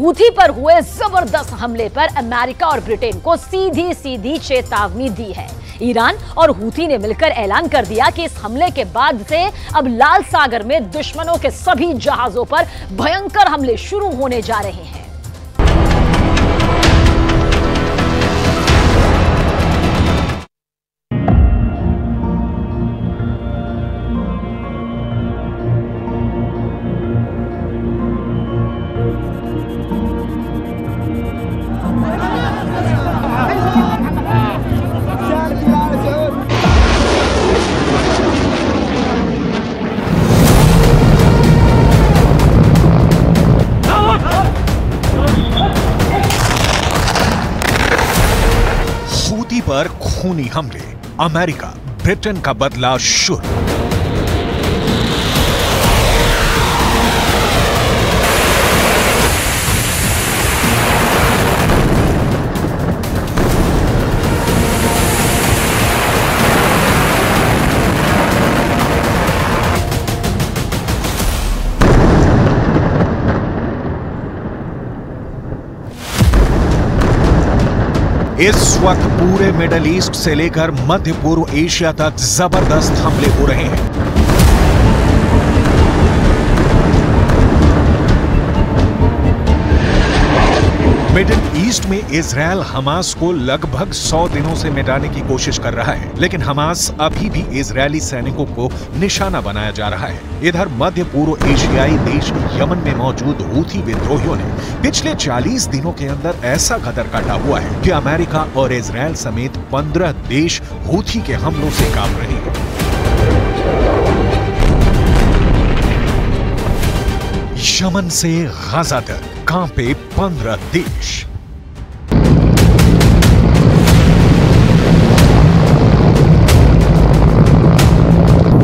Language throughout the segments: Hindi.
हूथी पर हुए जबरदस्त हमले पर अमेरिका और ब्रिटेन को सीधी सीधी चेतावनी दी है। ईरान और हूथी ने मिलकर ऐलान कर दिया कि इस हमले के बाद से अब लाल सागर में दुश्मनों के सभी जहाजों पर भयंकर हमले शुरू होने जा रहे हैं। पर खूनी हमले, अमेरिका ब्रिटेन का बदला शुरू। इस वक्त पूरे मिडल ईस्ट से लेकर मध्य पूर्व एशिया तक जबरदस्त हमले हो रहे हैं। मिडिल ईस्ट में इजरायल हमास को लगभग 100 दिनों से मिटाने की कोशिश कर रहा है, लेकिन हमास अभी भी इजरायली सैनिकों को निशाना बनाया जा रहा है। इधर मध्य पूर्व एशियाई देश यमन में मौजूद हूथी विद्रोहियों ने पिछले 40 दिनों के अंदर ऐसा कदर काटा हुआ है कि अमेरिका और इजरायल समेत 15 देश हूथी के हमलों से कांप रहे हैं। यमन से गाजा तक कांपे 15 देश।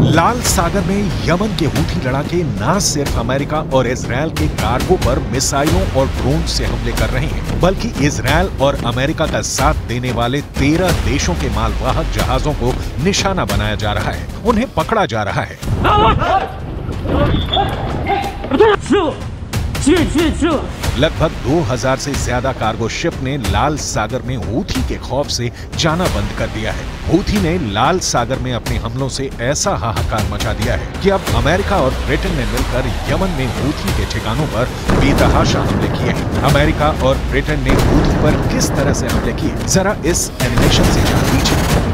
लाल सागर में यमन के हूथी लड़ाके न सिर्फ अमेरिका और इजरायल के कार्गो पर मिसाइलों और ड्रोन से हमले कर रहे हैं, बल्कि इजरायल और अमेरिका का साथ देने वाले 13 देशों के मालवाहक जहाजों को निशाना बनाया जा रहा है, उन्हें पकड़ा जा रहा है। लगभग 2000 से ज्यादा कार्गो शिप ने लाल सागर में हूथी के खौफ से जाना बंद कर दिया है। हूथी ने लाल सागर में अपने हमलों से ऐसा हाहाकार मचा दिया है कि अब अमेरिका और ब्रिटेन ने मिलकर यमन में हूथी के ठिकानों पर बेतहाशा हमले किए हैं। अमेरिका और ब्रिटेन ने हूथी पर किस तरह से हमले किए, जरा इस एनिमेशन से जान लीजिए।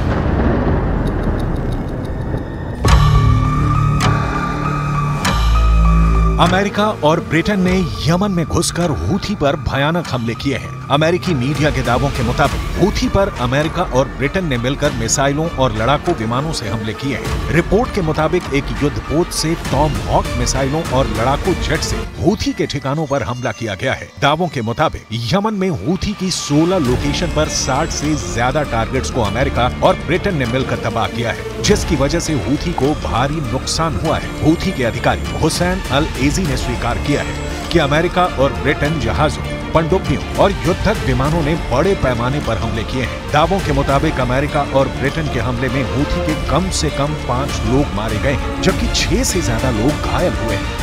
अमेरिका और ब्रिटेन ने यमन में घुसकर हूथी पर भयानक हमले किए हैं। अमेरिकी मीडिया के दावों के मुताबिक हूथी पर अमेरिका और ब्रिटेन ने मिलकर मिसाइलों और लड़ाकू विमानों से हमले किए हैं। रिपोर्ट के मुताबिक एक युद्धपोत से टॉम हॉक मिसाइलों और लड़ाकू जेट से हूथी के ठिकानों पर हमला किया गया है। दावों के मुताबिक यमन में हूथी की 16 लोकेशन पर 60 से ज्यादा टारगेट्स को अमेरिका और ब्रिटेन ने मिलकर तबाह किया है, जिसकी वजह से हूथी को भारी नुकसान हुआ है। हूथी के अधिकारी हुसैन अल एजी ने स्वीकार किया है कि अमेरिका और ब्रिटेन जहाजों, पनडुब्बियों और युद्धक विमानों ने बड़े पैमाने पर हमले किए हैं। दावों के मुताबिक अमेरिका और ब्रिटेन के हमले में हूथी के कम से कम 5 लोग मारे गए हैं, जबकि 6 से ज्यादा लोग घायल हुए हैं।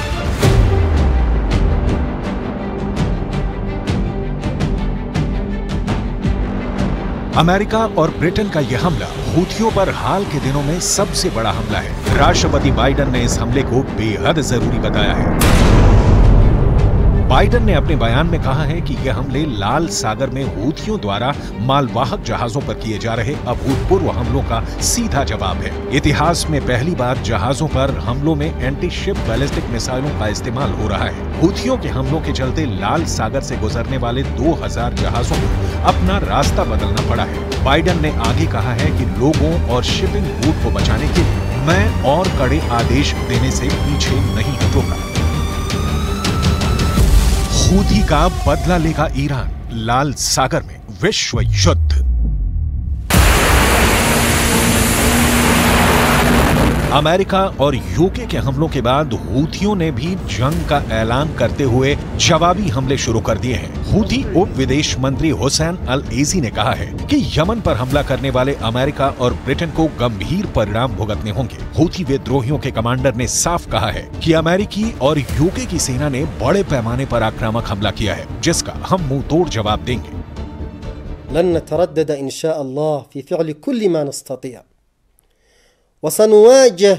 अमेरिका और ब्रिटेन का यह हमला हूथियों पर हाल के दिनों में सबसे बड़ा हमला है। राष्ट्रपति बाइडेन ने इस हमले को बेहद जरूरी बताया है। बाइडेन ने अपने बयान में कहा है कि यह हमले लाल सागर में हूथियों द्वारा मालवाहक जहाजों पर किए जा रहे अभूतपूर्व हमलों का सीधा जवाब है। इतिहास में पहली बार जहाजों पर हमलों में एंटी शिप बैलिस्टिक मिसाइलों का इस्तेमाल हो रहा है। हूथियों के हमलों के चलते लाल सागर से गुजरने वाले 2000 जहाजों को अपना रास्ता बदलना पड़ा है। बाइडेन ने आगे कहा है कि लोगों और शिपिंग रूट को बचाने के लिए मैं और कड़े आदेश देने से पीछे नहीं हटूंगा। हूथी का बदला लेगा ईरान, लाल सागर में विश्व युद्ध। अमेरिका और यूके के हमलों के बाद हूथियों ने भी जंग का ऐलान करते हुए जवाबी हमले शुरू कर दिए हैं। हूथी उप विदेश मंत्री हुसैन अल एजी ने कहा है कि यमन पर हमला करने वाले अमेरिका और ब्रिटेन को गंभीर परिणाम भुगतने होंगे। हूथी विद्रोहियों के कमांडर ने साफ कहा है कि अमेरिकी और यूके की सेना ने बड़े पैमाने पर आक्रामक हमला किया है, जिसका हम मुंह तोड़ जवाब देंगे। लन नतरद्दद इंशाअल्लाह फी फ़िअल कुल्ल मा नस्ततिअ वसनुवाजिह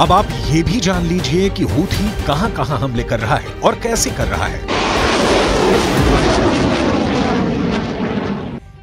अब आप ये भी जान लीजिए कि हूथी कहां-कहां हमले कर रहा है और कैसे कर रहा है।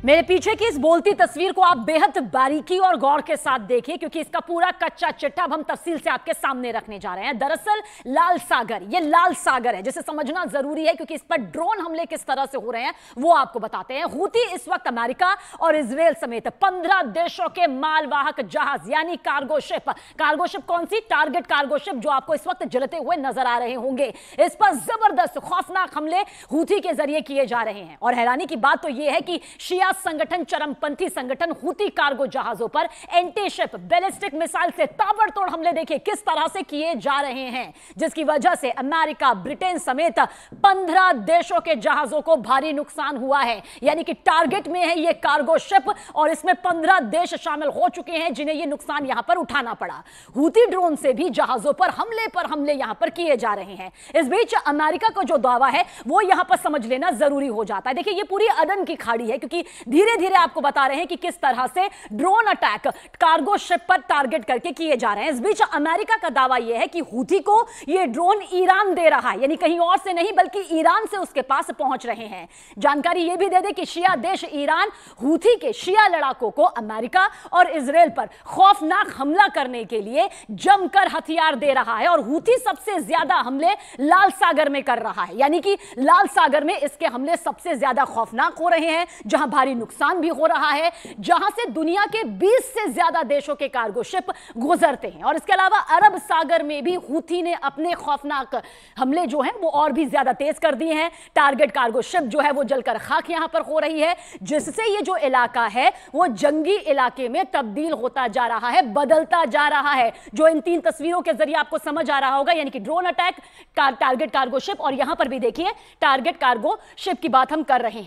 मेरे पीछे की इस बोलती तस्वीर को आप बेहद बारीकी और गौर के साथ देखिए, क्योंकि इसका पूरा कच्चा चिट्ठा अब हम तफसील से आपके सामने रखने जा रहे हैं। दरअसल लाल सागर, ये लाल सागर है जिसे समझना जरूरी है, क्योंकि इस पर ड्रोन हमले किस तरह से हो रहे हैं वो आपको बताते हैं। हूथी इस वक्त अमेरिका और इजराइल समेत 15 देशों के मालवाहक जहाज यानी कार्गो शिप कौन सी? टारगेट कार्गो शिप, जो आपको इस वक्त जलते हुए नजर आ रहे होंगे, इस पर जबरदस्त खौफनाक हमले हूथी के जरिए किए जा रहे हैं। और हैरानी की बात तो यह है कि शिया संगठन, चरमपंथी संगठन हूथी कार्गो जहाजों पर एंटी शिप बैलिस्टिक मिसाइल से ताबड़तोड़ हमले देखिए किस तरह से किए जा रहे हैं, जिसकी वजह से अमेरिका, ब्रिटेन समेत 15 देशों के जहाजों को भारी नुकसान हुआ है। यानी कि टारगेट में है ये कार्गो शिप और इसमें 15 देश शामिल हो चुके हैं जिन्हें ये नुकसान यहां पर उठाना पड़ा। हूथी ड्रोन से भी जहाजों पर हमले यहां पर किए जा रहे हैं। इस बीच अमेरिका का जो दावा है वो यहां पर समझ लेना जरूरी हो जाता है। देखिए ये पूरी अदन की खाड़ी है, क्योंकि धीरे धीरे आपको बता रहे हैं कि किस तरह से ड्रोन अटैक कार्गो शिप पर टारगेट करके किए जा रहे हैं। इस बीच अमेरिका का दावा यह है कि हूथी को यह ड्रोन ईरान दे रहा है, यानी कहीं और से नहीं बल्कि ईरान से उसके पास पहुंच रहे हैं। जानकारी यह भी दे दे कि शिया देश ईरान हूथी के शिया लड़ाकों को अमेरिका और इजराइल पर खौफनाक हमला करने के लिए जमकर हथियार दे रहा है और हूथी सबसे ज्यादा हमले लाल सागर में कर रहा है। यानी कि लाल सागर में इसके हमले सबसे ज्यादा खौफनाक हो रहे हैं, जहां भारी नुकसान भी हो रहा है, जहां से दुनिया के 20 से ज्यादा देशों के कार्गो शिप गुजरते हैं। और इसके अलावा अरब सागर में भी हूथी ने अपने खौफनाक हमले जो हैं वो और भी ज्यादा तेज कर दिए हैं। टारगेट कार्गो शिप जो है वो जलकर खाक यहां पर हो रही है, जिससे ये जो इलाका है वो जंगी इलाके में तब्दील होता जा रहा है, बदलता जा रहा है, जो इन 3 तस्वीरों के जरिए आपको समझ आ रहा होगा। यानी कि drone attack, target cargo ship और यहां पर भी देखिए टारगेट कार्गो शिप की बात हम कर रहे हैं।